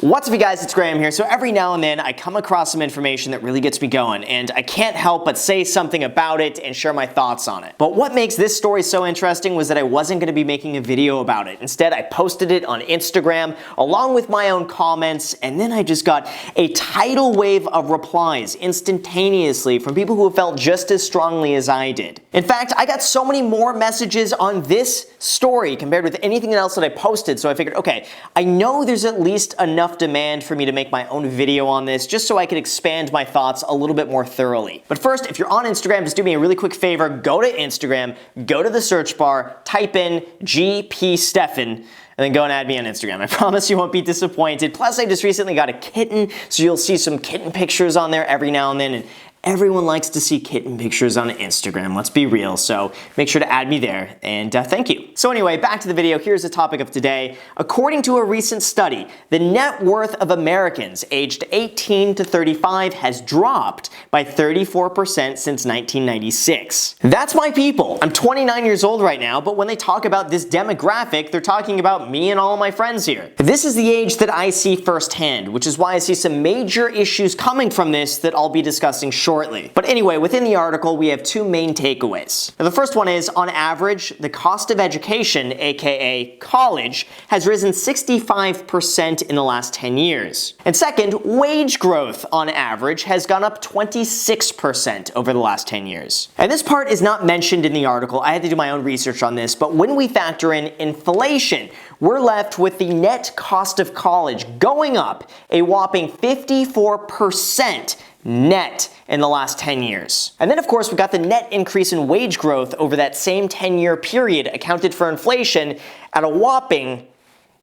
What's up you guys, it's Graham here. So every now and then I come across some information that really gets me going and I can't help but say something about it and share my thoughts on it. But what makes this story so interesting was that I wasn't going to be making a video about it. Instead, I posted it on Instagram along with my own comments, and then I just got a tidal wave of replies instantaneously from people who felt just as strongly as I did. In fact, I got so many more messages on this story compared with anything else that I posted, so I figured, okay, I know there's at least enough demand for me to make my own video on this just so I could expand my thoughts a little bit more thoroughly. But first, if you're on Instagram, just do me a really quick favor, go to Instagram, go to the search bar, type in GP Stefan, and then go and add me on Instagram. I promise you won't be disappointed. Plus, I just recently got a kitten, so you'll see some kitten pictures on there every now and then, and everyone likes to see kitten pictures on Instagram, let's be real, so make sure to add me there, and thank you. So anyway, back to the video, here's the topic of today. According to a recent study, the net worth of Americans aged 18 to 35 has dropped by 34% since 1996. That's my people. I'm 29 years old right now, but when they talk about this demographic, they're talking about me and all of my friends here. This is the age that I see firsthand, which is why I see some major issues coming from this that I'll be discussing shortly. But anyway, within the article, we have two main takeaways. Now, the first one is, on average, the cost of education, aka college, has risen 65% in the last 10 years. And second, wage growth, on average, has gone up 26% over the last 10 years. And this part is not mentioned in the article. I had to do my own research on this, but when we factor in inflation, we're left with the net cost of college going up a whopping 54% net in the last 10 years. And then of course we got the net increase in wage growth over that same 10-year period accounted for inflation at a whopping, you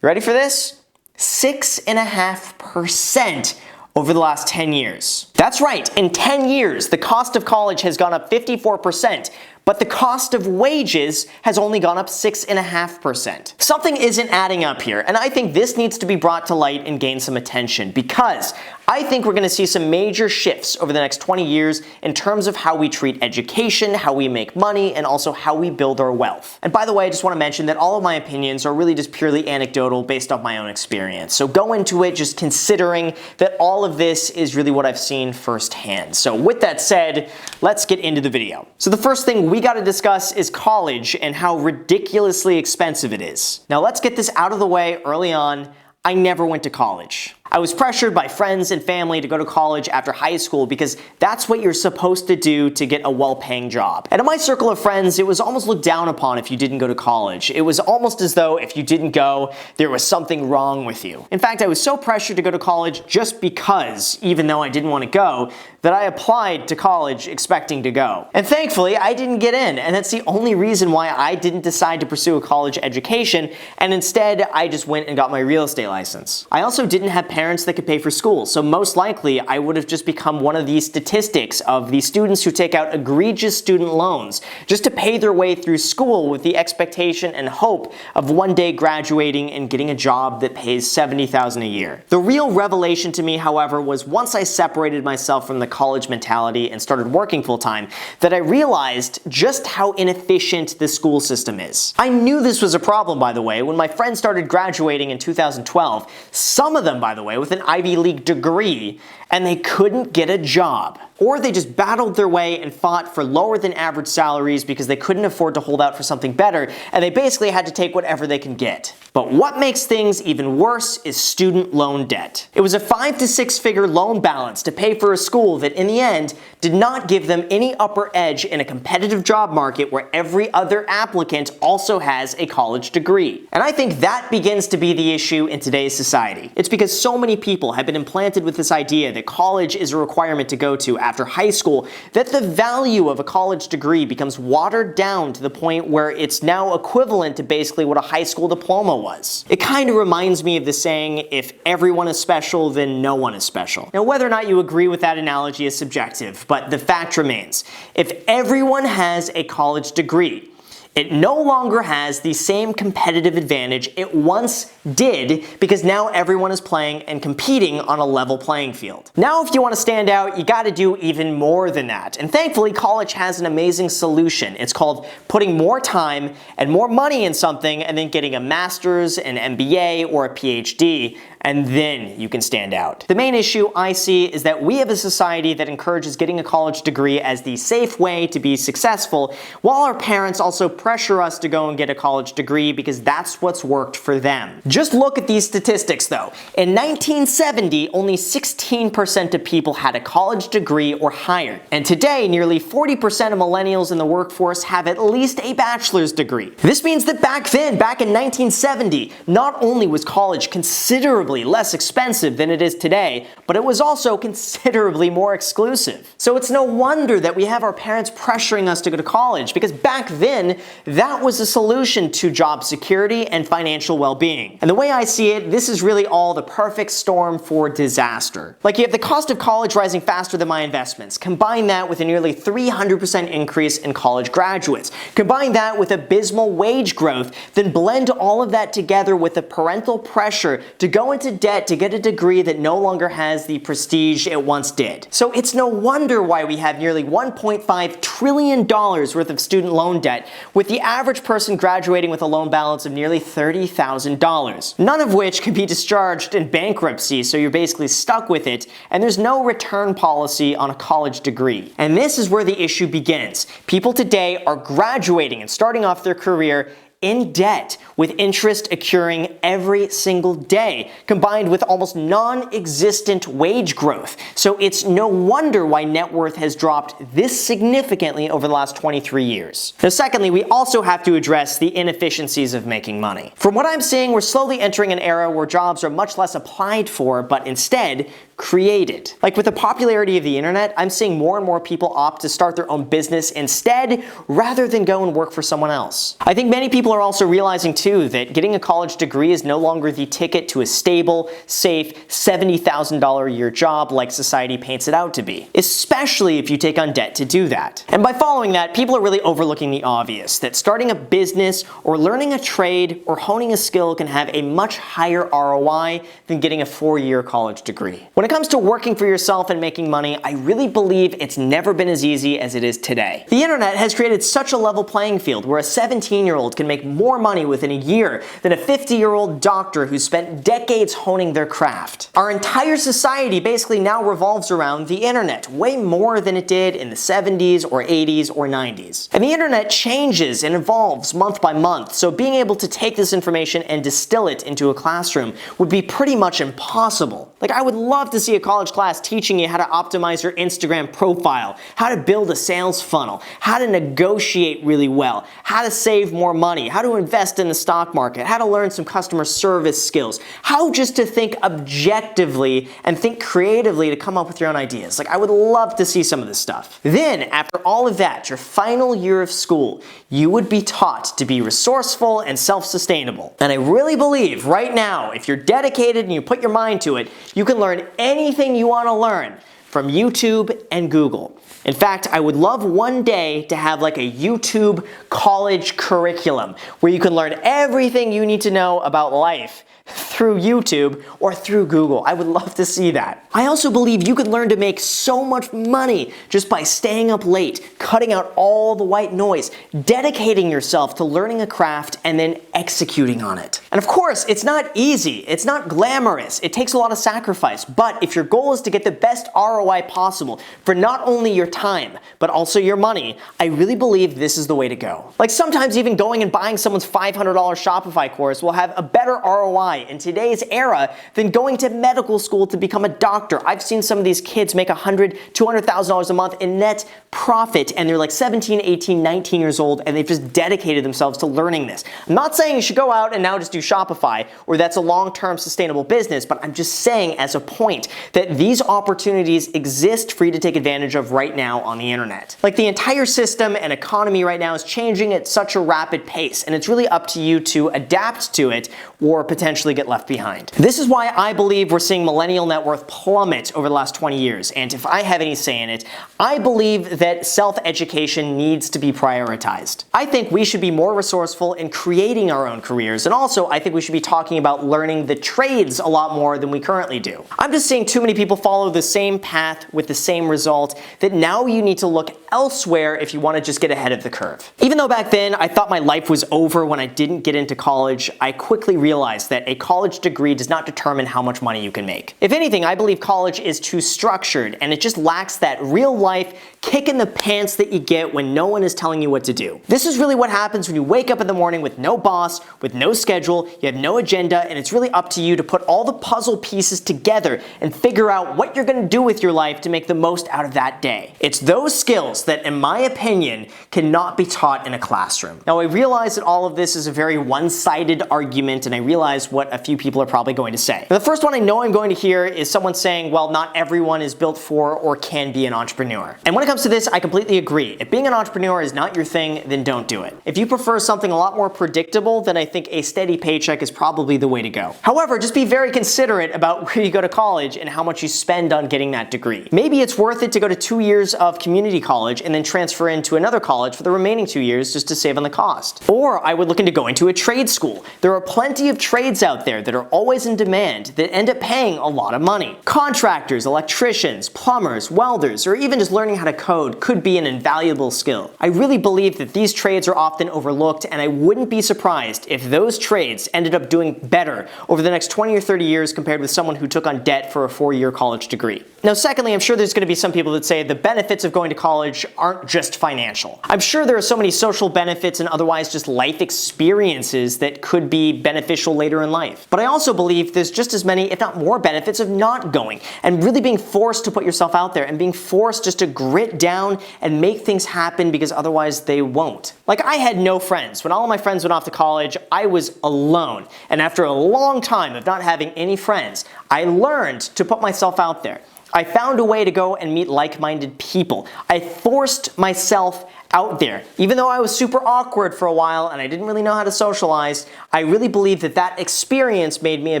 ready for this? 6.5% over the last 10 years. That's right, in 10 years, the cost of college has gone up 54%, but the cost of wages has only gone up 6.5%. Something isn't adding up here, and I think this needs to be brought to light and gain some attention because I think we're going to see some major shifts over the next 20 years in terms of how we treat education, how we make money, and also how we build our wealth. And by the way, I just want to mention that all of my opinions are really just purely anecdotal based off my own experience. So go into it just considering that all of this is really what I've seen firsthand. So with that said, let's get into the video. So the first thing we got to discuss is college and how ridiculously expensive it is. Now let's get this out of the way early on. I never went to college. I was pressured by friends and family to go to college after high school because that's what you're supposed to do to get a well-paying job. And in my circle of friends, it was almost looked down upon if you didn't go to college. It was almost as though if you didn't go, there was something wrong with you. In fact, I was so pressured to go to college just because, even though I didn't want to go, that I applied to college expecting to go. And thankfully, I didn't get in, and that's the only reason why I didn't decide to pursue a college education, and instead, I just went and got my real estate license. I also didn't have parents that could pay for school, so most likely I would have just become one of these statistics of the students who take out egregious student loans just to pay their way through school with the expectation and hope of one day graduating and getting a job that pays $70,000 a year. The real revelation to me, however, was once I separated myself from the college mentality and started working full-time, that I realized just how inefficient the school system is. I knew this was a problem, by the way, when my friends started graduating in 2012, some of them, by the way, with an Ivy League degree, and they couldn't get a job. Or they just battled their way and fought for lower than average salaries because they couldn't afford to hold out for something better, and they basically had to take whatever they can get. But what makes things even worse is student loan debt. It was a 5 to 6 figure loan balance to pay for a school that in the end did not give them any upper edge in a competitive job market where every other applicant also has a college degree. And I think that begins to be the issue in today's society. It's because so many people have been implanted with this idea that college is a requirement to go to after high school that the value of a college degree becomes watered down to the point where it's now equivalent to basically what a high school diploma was. It kind of reminds me of the saying, if everyone is special, then no one is special. Now, whether or not you agree with that analogy is subjective, but the fact remains, if everyone has a college degree, It no longer has the same competitive advantage it once did because now everyone is playing and competing on a level playing field. Now, if you want to stand out, you got to do even more than that. And thankfully, college has an amazing solution. It's called putting more time and more money in something and then getting a master's, an MBA, or a PhD, and then you can stand out. The main issue I see is that we have a society that encourages getting a college degree as the safe way to be successful, while our parents also pressure us to go and get a college degree because that's what's worked for them. Just look at these statistics though. In 1970, only 16% of people had a college degree or higher. And today, nearly 40% of millennials in the workforce have at least a bachelor's degree. This means that back then, back in 1970, not only was college considerably less expensive than it is today, but it was also considerably more exclusive. So it's no wonder that we have our parents pressuring us to go to college, because back then, that was the solution to job security and financial well-being. And the way I see it, this is really all the perfect storm for disaster. Like, you have the cost of college rising faster than my investments. Combine that with a nearly 300% increase in college graduates. Combine that with abysmal wage growth, then blend all of that together with the parental pressure to go into debt to get a degree that no longer has the prestige it once did. So it's no wonder why we have nearly $1.5 trillion worth of student loan debt, with the average person graduating with a loan balance of nearly $30,000, none of which can be discharged in bankruptcy, so you're basically stuck with it, and there's no return policy on a college degree. And this is where the issue begins. People today are graduating and starting off their career in debt, with interest accruing every single day, combined with almost non-existent wage growth. So it's no wonder why net worth has dropped this significantly over the last 23 years. Now, secondly, we also have to address the inefficiencies of making money. From what I'm seeing, we're slowly entering an era where jobs are much less applied for, but instead created. Like, with the popularity of the internet, I'm seeing more and more people opt to start their own business instead, rather than go and work for someone else. I think many people are also realizing too that getting a college degree is no longer the ticket to a stable, safe, $70,000 a year job like society paints it out to be, especially if you take on debt to do that. And by following that, people are really overlooking the obvious, that starting a business or learning a trade or honing a skill can have a much higher ROI than getting a 4-year college degree. When it comes to working for yourself and making money, I really believe it's never been as easy as it is today. The internet has created such a level playing field where a 17-year-old can make more money within a year than a 50-year-old doctor who spent decades honing their craft. Our entire society basically now revolves around the internet, way more than it did in the 70s or 80s or 90s. And the internet changes and evolves month by month, so being able to take this information and distill it into a classroom would be pretty much impossible. Like, I would love to see a college class teaching you how to optimize your Instagram profile, how to build a sales funnel, how to negotiate really well, how to save more money, how to invest in the stock market, how to learn some customer service skills, how just to think objectively and think creatively to come up with your own ideas. Like, I would love to see some of this stuff. Then, after all of that, your final year of school, you would be taught to be resourceful and self-sustainable. And I really believe right now, if you're dedicated and you put your mind to it, you can learn anything you want to learn from YouTube and Google. In fact, I would love one day to have like a YouTube college curriculum where you can learn everything you need to know about life through YouTube or through Google. I would love to see that. I also believe you could learn to make so much money just by staying up late, cutting out all the white noise, dedicating yourself to learning a craft and then executing on it. And of course, it's not easy. It's not glamorous. It takes a lot of sacrifice. But if your goal is to get the best ROI possible for not only your time, but also your money, I really believe this is the way to go. Like, sometimes even going and buying someone's $500 Shopify course will have a better ROI in today's era than going to medical school to become a doctor. I've seen some of these kids make $100,000, $200,000 a month in net profit, and they're like 17, 18, 19 years old, and they've just dedicated themselves to learning this. I'm not saying you should go out and now just do Shopify, or that's a long-term sustainable business, but I'm just saying as a point that these opportunities opportunities exist for you to take advantage of right now on the internet. Like, the entire system and economy right now is changing at such a rapid pace, and it's really up to you to adapt to it or potentially get left behind. This is why I believe we're seeing millennial net worth plummet over the last 20 years, and if I have any say in it, I believe that self-education needs to be prioritized. I think we should be more resourceful in creating our own careers, and also I think we should be talking about learning the trades a lot more than we currently do. I'm just seeing too many people follow the same path with the same result that now you need to look elsewhere if you want to just get ahead of the curve. Even though back then I thought my life was over when I didn't get into college, I quickly realized that a college degree does not determine how much money you can make. If anything, I believe college is too structured and it just lacks that real life kick in the pants that you get when no one is telling you what to do. This is really what happens when you wake up in the morning with no boss, with no schedule, you have no agenda, and it's really up to you to put all the puzzle pieces together and figure out what you're going to do with your life to make the most out of that day. It's those skills that, in my opinion, cannot be taught in a classroom. Now, I realize that all of this is a very one-sided argument, and I realize what a few people are probably going to say. Now, the first one I know I'm going to hear is someone saying, well, not everyone is built for or can be an entrepreneur. And when it comes to this, I completely agree. If being an entrepreneur is not your thing, then don't do it. If you prefer something a lot more predictable, then I think a steady paycheck is probably the way to go. However, just be very considerate about where you go to college and how much you spend on getting that degree. Maybe it's worth it to go to 2 years of community college and then transfer into another college for the remaining 2 years just to save on the cost. Or I would look into going to a trade school. There are plenty of trades out there that are always in demand that end up paying a lot of money. Contractors, electricians, plumbers, welders, or even just learning how to code could be an invaluable skill. I really believe that these trades are often overlooked, and I wouldn't be surprised if those trades ended up doing better over the next 20 or 30 years compared with someone who took on debt for a 4-year college degree. Now, secondly, I'm sure there's going to be some people that say the benefits of going to college aren't just financial. I'm sure there are so many social benefits and otherwise just life experiences that could be beneficial later in life. But I also believe there's just as many, if not more, benefits of not going and really being forced to put yourself out there and being forced just to grit down and make things happen because otherwise they won't. Like, I had no friends. When all of my friends went off to college, I was alone. And after a long time of not having any friends, I learned to put myself out there. I found a way to go and meet like-minded people. I forced myself out there. Even though I was super awkward for a while and I didn't really know how to socialize, I really believe that that experience made me a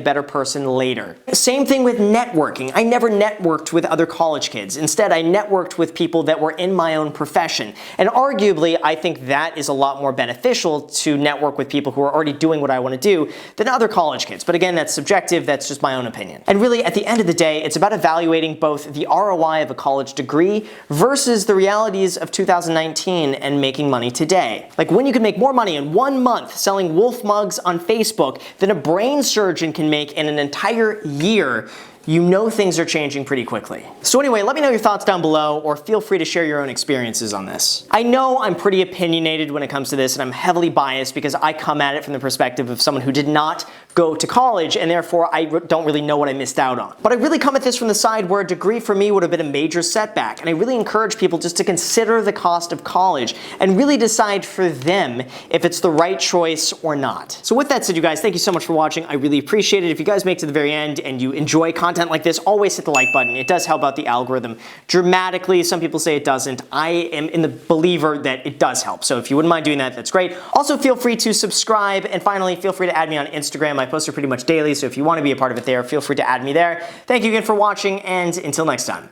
better person later. Same thing with networking. I never networked with other college kids. Instead, I networked with people that were in my own profession. And arguably, I think that is a lot more beneficial to network with people who are already doing what I want to do than other college kids. But again, that's subjective. That's just my own opinion. And really, at the end of the day, it's about evaluating both the ROI of a college degree versus the realities of 2019 and making money today. Like, when you can make more money in 1 month selling wolf mugs on Facebook than a brain surgeon can make in an entire year, you know things are changing pretty quickly. So anyway, let me know your thoughts down below, or feel free to share your own experiences on this. I know I'm pretty opinionated when it comes to this, and I'm heavily biased because I come at it from the perspective of someone who did not go to college, and therefore I don't really know what I missed out on. But I really come at this from the side where a degree for me would have been a major setback, and I really encourage people just to consider the cost of college and really decide for them if it's the right choice or not. So with that said, you guys, thank you so much for watching. I really appreciate it. If you guys make it to the very end and you enjoy content like this, always hit the like button. It does help out the algorithm dramatically. Some people say it doesn't. I am in the believer that it does help. So if you wouldn't mind doing that, that's great. Also, feel free to subscribe. And finally, feel free to add me on Instagram. I post there pretty much daily. So if you want to be a part of it there, feel free to add me there. Thank you again for watching, and until next time.